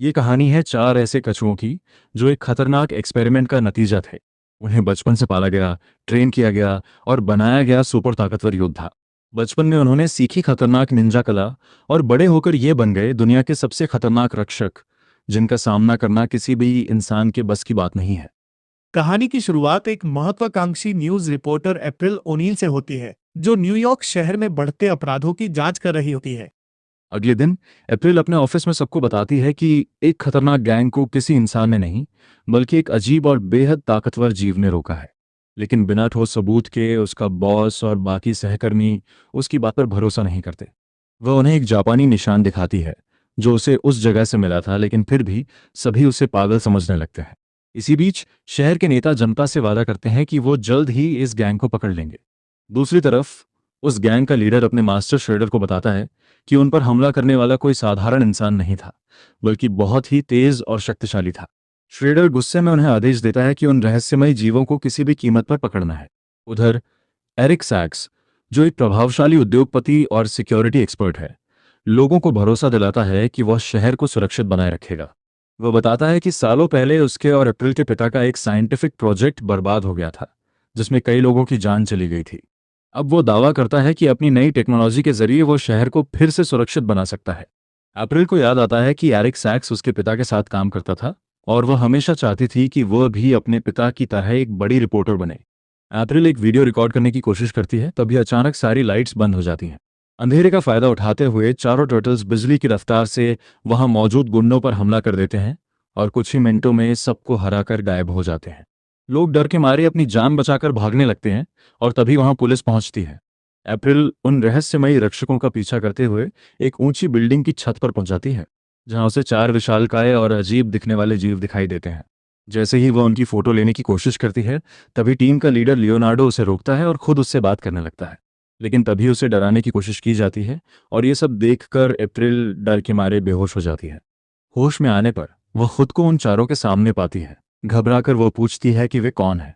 ये कहानी है चार ऐसे कछुओं की जो एक खतरनाक एक्सपेरिमेंट का नतीजा थे। उन्हें बचपन से पाला गया, ट्रेन किया गया और बनाया गया सुपर ताकतवर योद्धा। बचपन में उन्होंने सीखी खतरनाक निंजा कला और बड़े होकर ये बन गए दुनिया के सबसे खतरनाक रक्षक, जिनका सामना करना किसी भी इंसान के बस की बात नहीं है। कहानी की शुरुआत एक महत्वाकांक्षी न्यूज रिपोर्टर अप्रैल ओनील से होती है, जो न्यूयॉर्क शहर में बढ़ते अपराधों की जांच कर रही होती है। अगले दिन अप्रैल अपने ऑफिस में सबको बताती है कि एक खतरनाक गैंग को किसी इंसान ने नहीं, बल्कि एक अजीब और बेहद ताकतवर जीव ने रोका है। लेकिन बिना ठोस सबूत के उसका बॉस और बाकी सहकर्मी उसकी बात पर भरोसा नहीं करते। वह उन्हें एक जापानी निशान दिखाती है जो उसे उस जगह से मिला था, लेकिन फिर भी सभी उसे पागल समझने लगते हैं। इसी बीच शहर के नेता जनता से वादा करते हैं कि वो जल्द ही इस गैंग को पकड़ लेंगे। दूसरी तरफ उस गैंग का लीडर अपने मास्टर श्रेडर को बताता है कि उन पर हमला करने वाला कोई साधारण इंसान नहीं था, बल्कि बहुत ही तेज और शक्तिशाली था। श्रेडर गुस्से में उन्हें आदेश देता है कि उन रहस्यमयी जीवों को किसी भी कीमत पर पकड़ना है। उधर एरिक सैक्स, जो एक प्रभावशाली उद्योगपति और सिक्योरिटी एक्सपर्ट है, लोगों को भरोसा दिलाता है कि वह शहर को सुरक्षित बनाए रखेगा। वह बताता है कि सालों पहले उसके और अप्रैल के पिता का एक साइंटिफिक प्रोजेक्ट बर्बाद हो गया था, जिसमें कई लोगों की जान चली गई थी। अब वो दावा करता है कि अपनी नई टेक्नोलॉजी के जरिए वो शहर को फिर से सुरक्षित बना सकता है। अप्रैल को याद आता है कि एरिक सैक्स उसके पिता के साथ काम करता था और वह हमेशा चाहती थी कि वह भी अपने पिता की तरह एक बड़ी रिपोर्टर बने। अप्रैल एक वीडियो रिकॉर्ड करने की कोशिश करती है, तभी अचानक सारी लाइट्स बंद हो जाती हैं। अंधेरे का फायदा उठाते हुए चारों टर्टल्स बिजली की रफ्तार से वहां मौजूद गुंडों पर हमला कर देते हैं और कुछ ही मिनटों में सबको हराकर गायब हो जाते हैं। लोग डर के मारे अपनी जान बचाकर भागने लगते हैं और तभी वहां पुलिस पहुंचती है। अप्रैल उन रहस्यमयी रक्षकों का पीछा करते हुए एक ऊंची बिल्डिंग की छत पर पहुंचाती है, जहां उसे चार विशालकाय और अजीब दिखने वाले जीव दिखाई देते हैं। जैसे ही वह उनकी फोटो लेने की कोशिश करती है, तभी टीम का लीडर लियोनार्डो उसे रोकता है और खुद उससे बात करने लगता है। लेकिन तभी उसे डराने की कोशिश की जाती है और ये सब देखकर अप्रैल डर के मारे बेहोश हो जाती है। होश में आने पर वह खुद को उन चारों के सामने पाती है। घबराकर वो पूछती है कि वे कौन हैं,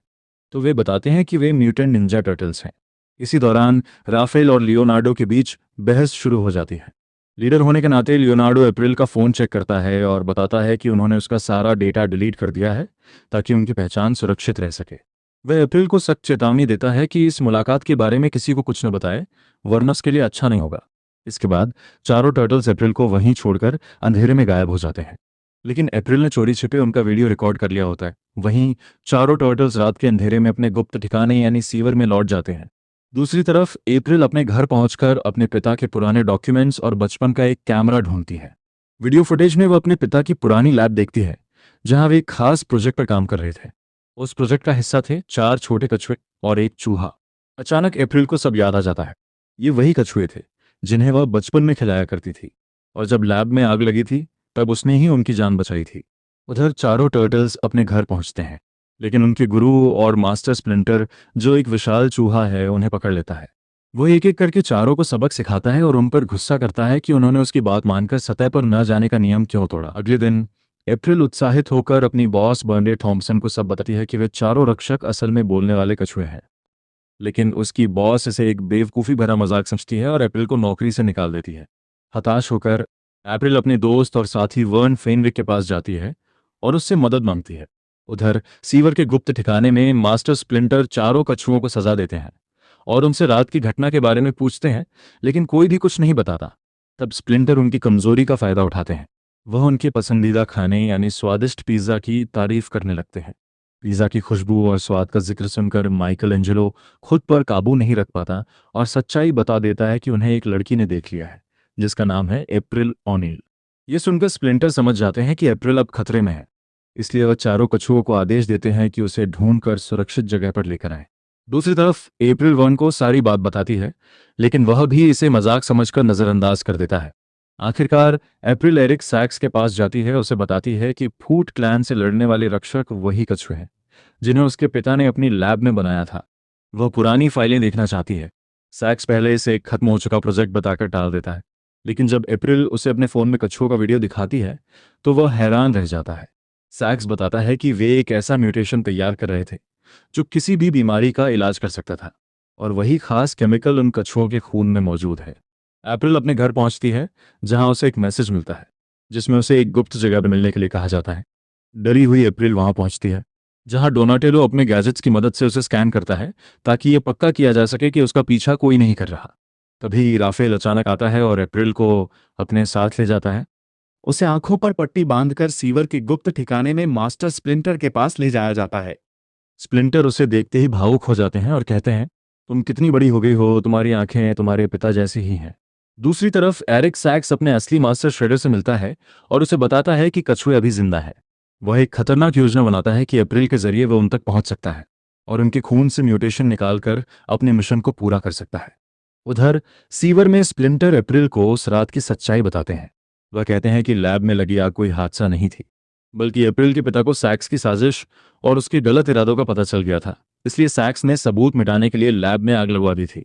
तो वे बताते हैं कि वे म्यूटेंट निंजा टर्टल्स हैं। इसी दौरान राफेल और लियोनार्डो के बीच बहस शुरू हो जाती है। लीडर होने के नाते लियोनार्डो अप्रैल का फ़ोन चेक करता है और बताता है कि उन्होंने उसका सारा डेटा डिलीट कर दिया है ताकि उनकी पहचान सुरक्षित रह सके। वह अप्रैल को सख्त चेतावनी देता है कि इस मुलाकात के बारे में किसी को कुछ न बताए, वरना उसके लिए अच्छा नहीं होगा। इसके बाद चारों टर्टल्स अप्रैल को वहीं छोड़कर अंधेरे में गायब हो जाते हैं। लेकिन अप्रैल ने चोरी छिपे उनका वीडियो रिकॉर्ड कर लिया होता है। वहीं चारों टर्टल्स रात के अंधेरे में अपने गुप्त ठिकाने यानी सीवर में लौट जाते हैं। दूसरी तरफ अप्रैल अपने घर पहुंचकर अपने पिता के पुराने डॉक्यूमेंट्स और बचपन का एक कैमरा ढूंढती है। वीडियो फुटेज में वो अपने पिता की पुरानी लैब देखती है, जहां वे एक खास प्रोजेक्ट पर काम कर रहे थे। उस प्रोजेक्ट का हिस्सा थे चार छोटे कछुए और एक चूहा। अचानक अप्रैल को सब याद आ जाता है। ये वही कछुए थे जिन्हें वह बचपन में खिलाया करती थी, और जब लैब में आग लगी थी तब उसने ही उनकी जान बचाई थी। उधर चारों टर्टल्स अपने घर पहुंचते हैं, लेकिन उनके गुरु और मास्टर स्प्लिंटर, जो एक विशाल चूहा है, उन्हें पकड़ लेता है। वो एक एक करके चारों को सबक सिखाता है और उन पर गुस्सा करता है कि उन्होंने उसकी बात मानकर सतह पर न जाने का नियम क्यों तोड़ा। अगले दिन अप्रैल उत्साहित होकर अपनी बॉस बर्नडे थॉमसन को सब बताती है कि वे चारों रक्षक असल में बोलने वाले कछुए हैं। लेकिन उसकी बॉस इसे एक बेवकूफ़ी भरा मजाक समझती है और अप्रैल को नौकरी से निकाल देती है। हताश होकर अप्रैल अपने दोस्त और साथी वर्न फेनरिक के पास जाती है और उससे मदद मांगती है। उधर सीवर के गुप्त ठिकाने में मास्टर स्प्लिंटर चारों कछुओं को सजा देते हैं और उनसे रात की घटना के बारे में पूछते हैं, लेकिन कोई भी कुछ नहीं बताता। तब स्प्लिंटर उनकी कमजोरी का फायदा उठाते हैं। वह उनके पसंदीदा खाने यानी स्वादिष्ट पिज्ज़ा की तारीफ करने लगते हैं। पिज़्ज़ा की खुशबू और स्वाद का जिक्र सुनकर माइकल एंजेलो खुद पर काबू नहीं रख पाता और सच्चाई बता देता है कि उन्हें एक लड़की ने देख लिया है, जिसका नाम है अप्रैल ओनील। ये सुनकर स्प्लिंटर समझ जाते हैं कि अप्रैल अब खतरे में है, इसलिए वह चारों कछुओं को आदेश देते हैं कि उसे ढूंढकर सुरक्षित जगह पर लेकर आएं। दूसरी तरफ अप्रैल वन को सारी बात बताती है, लेकिन वह भी इसे मजाक समझकर नजरअंदाज कर देता है। आखिरकार अप्रैल एरिक सैक्स के पास जाती है, उसे बताती है कि फूट क्लैन से लड़ने वाले रक्षक वही कछुए हैं जिन्हें उसके पिता ने अपनी लैब में बनाया था। वह पुरानी फाइलें देखना चाहती है। सैक्स पहले इसे एक खत्म हो चुका प्रोजेक्ट बताकर टाल देता है, लेकिन जब अप्रैल उसे अपने फ़ोन में कछुओं का वीडियो दिखाती है तो वह हैरान रह जाता है। सैक्स बताता है कि वे एक ऐसा म्यूटेशन तैयार कर रहे थे जो किसी भी बीमारी का इलाज कर सकता था, और वही खास केमिकल उन कछुओं के खून में मौजूद है। अप्रैल अपने घर पहुंचती है, जहां उसे एक मैसेज मिलता है। जिसमें उसे एक गुप्त जगह पर मिलने के लिए कहा जाता है। डरी हुई अप्रैल वहां पहुंचती है, जहां डोनाटेलो अपने गैजेट्स की मदद से उसे स्कैन करता है ताकि यह पक्का किया जा सके कि उसका पीछा कोई नहीं कर रहा। तभी राफेल अचानक आता है और अप्रैल को अपने साथ ले जाता है। उसे आंखों पर पट्टी बांधकर सीवर के गुप्त ठिकाने में मास्टर स्प्लिंटर के पास ले जाया जाता है। स्प्लिंटर उसे देखते ही भावुक हो जाते हैं और कहते हैं, तुम कितनी बड़ी हो गई हो, तुम्हारी आंखें तुम्हारे पिता जैसी ही हैं। दूसरी तरफ एरिक सैक्स अपने असली मास्टर श्रेडर से मिलता है और उसे बताता है कि कछुए अभी जिंदा है। वह एक खतरनाक योजना बनाता है कि अप्रैल के जरिए वह उन तक पहुंच सकता है और उनके खून से म्यूटेशन निकालकर अपने मिशन को पूरा कर सकता है। उधर सीवर में स्प्लिंटर अप्रैल को उस रात की सच्चाई बताते हैं। वह कहते हैं कि लैब में लगी आग कोई हादसा नहीं थी, बल्कि अप्रैल के पिता को सैक्स की साजिश और उसके गलत इरादों का पता चल गया था। इसलिए सैक्स ने सबूत मिटाने के लिए लैब में आग लगवा दी थी।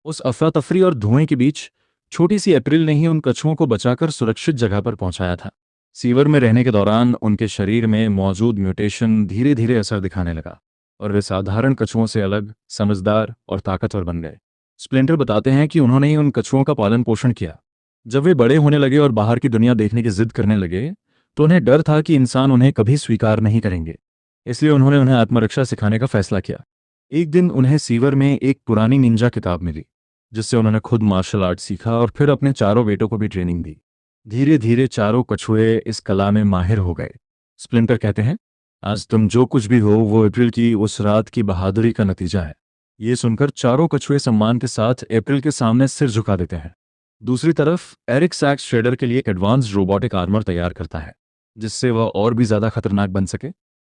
उस अफरा तफरी और धुएं के बीच छोटी सी अप्रैल ने ही उन कछुओं को बचाकर सुरक्षित जगह पर पहुंचाया था। सीवर में रहने के दौरान उनके शरीर में मौजूद म्यूटेशन धीरे धीरे असर दिखाने लगा और वे साधारण कछुओं से अलग, समझदार और ताकतवर बन गए। स्प्लिंटर बताते हैं कि उन्होंने ही उन कछुओं का पालन पोषण किया। जब वे बड़े होने लगे और बाहर की दुनिया देखने की जिद करने लगे तो उन्हें डर था कि इंसान उन्हें कभी स्वीकार नहीं करेंगे। इसलिए उन्होंने उन्हें आत्मरक्षा सिखाने का फैसला किया। एक दिन उन्हें सीवर में एक पुरानी निंजा किताब मिली, जिससे उन्होंने खुद मार्शल आर्ट सीखा और फिर अपने चारों बेटों को भी ट्रेनिंग दी। धीरे धीरे चारों कछुए इस कला में माहिर हो गए। स्प्लिंटर कहते हैं, आज तुम जो कुछ भी हो वो अप्रैल की उस रात की बहादुरी का नतीजा है। ये सुनकर चारों कछुए सम्मान के साथ अप्रैल के सामने सिर झुका देते हैं। दूसरी तरफ एरिक सैक्स श्रेडर के लिए एक एडवांस्ड रोबोटिक आर्मर तैयार करता है, जिससे वह और भी ज्यादा खतरनाक बन सके।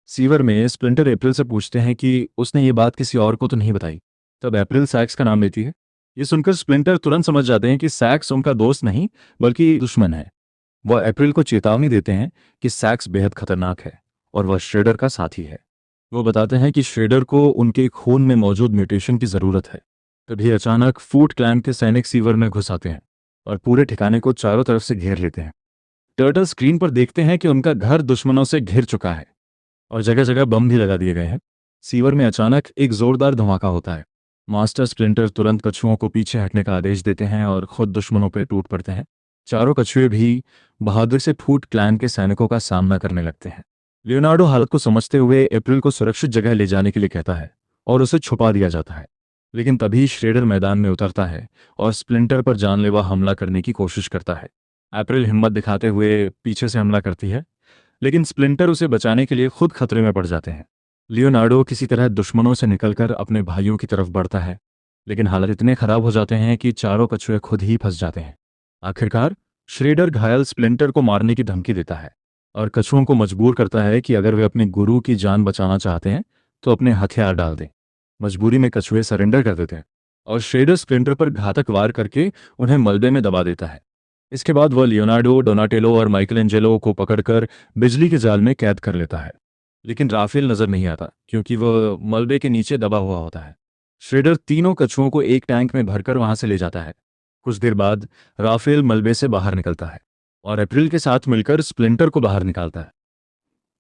सीवर में स्प्लिंटर अप्रैल से पूछते हैं कि उसने ये बात किसी और को तो नहीं बताई। तब अप्रैल सैक्स का नाम लेती है। ये सुनकर स्प्लिंटर तुरंत समझ जाते हैं कि सैक्स उनका दोस्त नहीं बल्कि दुश्मन है। वह अप्रैल को चेतावनी देते हैं कि सैक्स बेहद खतरनाक है और वह श्रेडर का साथी है। वो बताते हैं कि श्रेडर को उनके खून में मौजूद म्यूटेशन की जरूरत है। तभी अचानक फूट क्लैन के सैनिक सीवर में घुस आते हैं और पूरे ठिकाने को चारों तरफ से घेर लेते हैं। टर्टल स्क्रीन पर देखते हैं कि उनका घर दुश्मनों से घिर चुका है और जगह जगह बम भी लगा दिए गए हैं। सीवर में अचानक एक जोरदार धमाका होता है। मास्टर स्प्लिंटर तुरंत कछुओं को पीछे हटने का आदेश देते हैं और खुद दुश्मनों पर टूट पड़ते हैं। चारों कछुए भी बहादुर से फूट क्लैन के सैनिकों का सामना करने लगते हैं। लियोनार्डो हालत को समझते हुए अप्रैल को सुरक्षित जगह ले जाने के लिए कहता है और उसे छुपा दिया जाता है। लेकिन तभी श्रेडर मैदान में उतरता है और स्प्लिंटर पर जानलेवा हमला करने की कोशिश करता है। अप्रैल हिम्मत दिखाते हुए पीछे से हमला करती है, लेकिन स्प्लिंटर उसे बचाने के लिए खुद खतरे में पड़ जाते हैं। लियोनार्डो किसी तरह दुश्मनों से निकलकर अपने भाइयों की तरफ बढ़ता है, लेकिन हालत इतने खराब हो जाते हैं कि चारों कछुए खुद ही फंस जाते हैं। आखिरकार श्रेडर घायल स्प्लिंटर को मारने की धमकी देता है और कछुओं को मजबूर करता है कि अगर वे अपने गुरु की जान बचाना चाहते हैं तो अपने हथियार डाल दें। मजबूरी में कछुए सरेंडर कर देते हैं और श्रेडर स्प्लिंटर पर घातक वार करके उन्हें मलबे में दबा देता है। इसके बाद वह लियोनार्डो, डोनाटेलो और माइकलएंजेलो को पकड़कर बिजली के जाल में कैद कर लेता है। लेकिन राफेल नजर नहीं आता क्योंकि वह मलबे के नीचे दबा हुआ होता है। श्रेडर तीनों कछुओं को एक टैंक में भरकर वहां से ले जाता है। कुछ देर बाद राफेल मलबे से बाहर निकलता है और अप्रैल के साथ मिलकर स्प्लिंटर को बाहर निकालता है।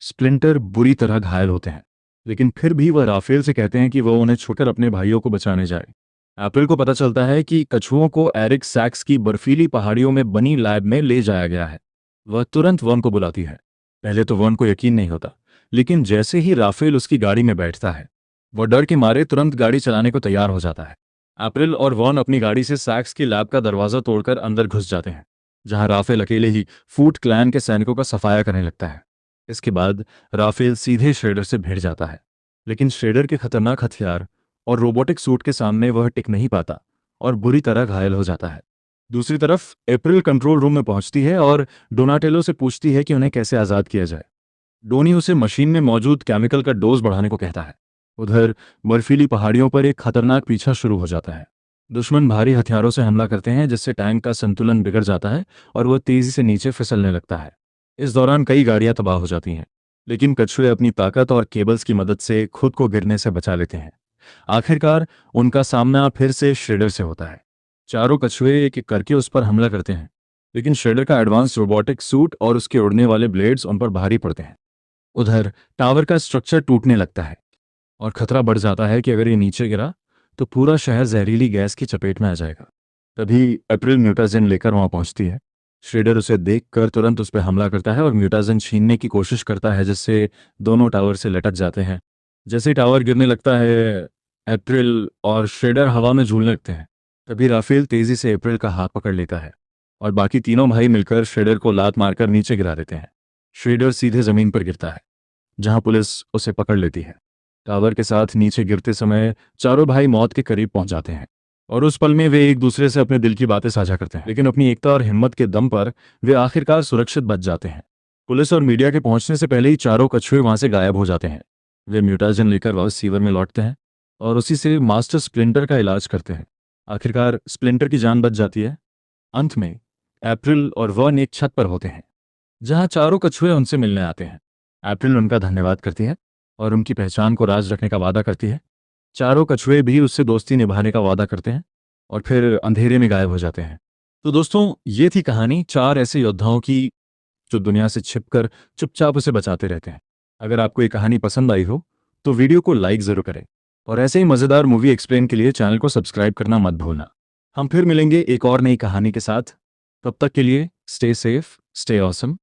स्प्लिंटर बुरी तरह घायल होते हैं, लेकिन फिर भी वह राफेल से कहते हैं कि वह उन्हें छोड़कर अपने भाइयों को बचाने जाए। अप्रैल को पता चलता है कि कछुओं को एरिक सैक्स की बर्फीली पहाड़ियों में बनी लैब में ले जाया गया है। वह तुरंत वॉन को बुलाती है। पहले तो वॉन को यकीन नहीं होता, लेकिन जैसे ही राफेल उसकी गाड़ी में बैठता है वह डर के मारे तुरंत गाड़ी चलाने को तैयार हो जाता है। अप्रैल और वॉन अपनी गाड़ी से सैक्स की लैब का दरवाजा तोड़कर अंदर घुस जाते हैं, जहां राफेल अकेले ही फूट क्लैन के सैनिकों का सफाया करने लगता है। इसके बाद राफेल सीधे श्रेडर से भिड़ जाता है, लेकिन श्रेडर के खतरनाक हथियार और रोबोटिक सूट के सामने वह टिक नहीं पाता और बुरी तरह घायल हो जाता है। दूसरी तरफ अप्रैल कंट्रोल रूम में पहुंचती है और डोनाटेलो से पूछती है कि उन्हें कैसे आज़ाद किया जाए। डोनी उसे मशीन में मौजूद केमिकल का डोज बढ़ाने को कहता है। उधर बर्फीली पहाड़ियों पर एक खतरनाक पीछा शुरू हो जाता है। दुश्मन भारी हथियारों से हमला करते हैं, जिससे टैंक का संतुलन बिगड़ जाता है और वह तेजी से नीचे फिसलने लगता है। इस दौरान कई गाड़ियां तबाह हो जाती हैं, लेकिन कछुए अपनी ताकत और केबल्स की मदद से खुद को गिरने से बचा लेते हैं। आखिरकार उनका सामना फिर से श्रेडर से होता है। चारों कछुए एक एक करके उस पर हमला करते हैं, लेकिन श्रेडर का एडवांस रोबोटिक सूट और उसके उड़ने वाले ब्लेड्स उन पर भारी पड़ते हैं। उधर टावर का स्ट्रक्चर टूटने लगता है और खतरा बढ़ जाता है कि अगर ये नीचे गिरा तो पूरा शहर जहरीली गैस की चपेट में आ जाएगा। तभी अप्रैल म्यूटाजेन लेकर वहां पहुंचती है श्रेडर उसे देखकर तुरंत उस पर हमला करता है और म्यूटाजन छीनने की कोशिश करता है, जिससे दोनों टावर से लटक जाते हैं। जैसे ही टावर गिरने लगता है, अप्रैल और श्रेडर हवा में झूलने लगते हैं। तभी राफेल तेजी से अप्रैल का हाथ पकड़ लेता है और बाकी तीनों भाई मिलकर श्रेडर को लात मारकर नीचे गिरा देते हैं। श्रेडर सीधे जमीन पर गिरता है, जहां पुलिस उसे पकड़ लेती है। टावर के साथ नीचे गिरते समय चारों भाई मौत के करीब पहुंच जाते हैं और उस पल में वे एक दूसरे से अपने दिल की बातें साझा करते हैं, लेकिन अपनी एकता और हिम्मत के दम पर वे आखिरकार सुरक्षित बच जाते हैं। पुलिस और मीडिया के पहुंचने से पहले ही चारों कछुए वहां से गायब हो जाते हैं। वे म्यूटाजन लेकर वापस सीवर में लौटते हैं और उसी से मास्टर स्प्लिंटर का इलाज करते हैं। आखिरकार स्प्लिंटर की जान बच जाती है। अंत में अप्रैल और वर्न एक छत पर होते हैं, जहां चारों कछुए उनसे मिलने आते हैं। अप्रैल उनका धन्यवाद करती है और उनकी पहचान को राज रखने का वादा करती है। चारों कछुए भी उससे दोस्ती निभाने का वादा करते हैं और फिर अंधेरे में गायब हो जाते हैं। तो दोस्तों, ये थी कहानी 4 ऐसे योद्धाओं की जो दुनिया से छिपकर चुपचाप उसे बचाते रहते हैं। अगर आपको ये कहानी पसंद आई हो तो वीडियो को लाइक जरूर करें और ऐसे ही मजेदार मूवी एक्सप्लेन के लिए चैनल को सब्सक्राइब करना मत भूलना। हम फिर मिलेंगे एक और नई कहानी के साथ। तब तक के लिए स्टे सेफ, स्टे ऑसम।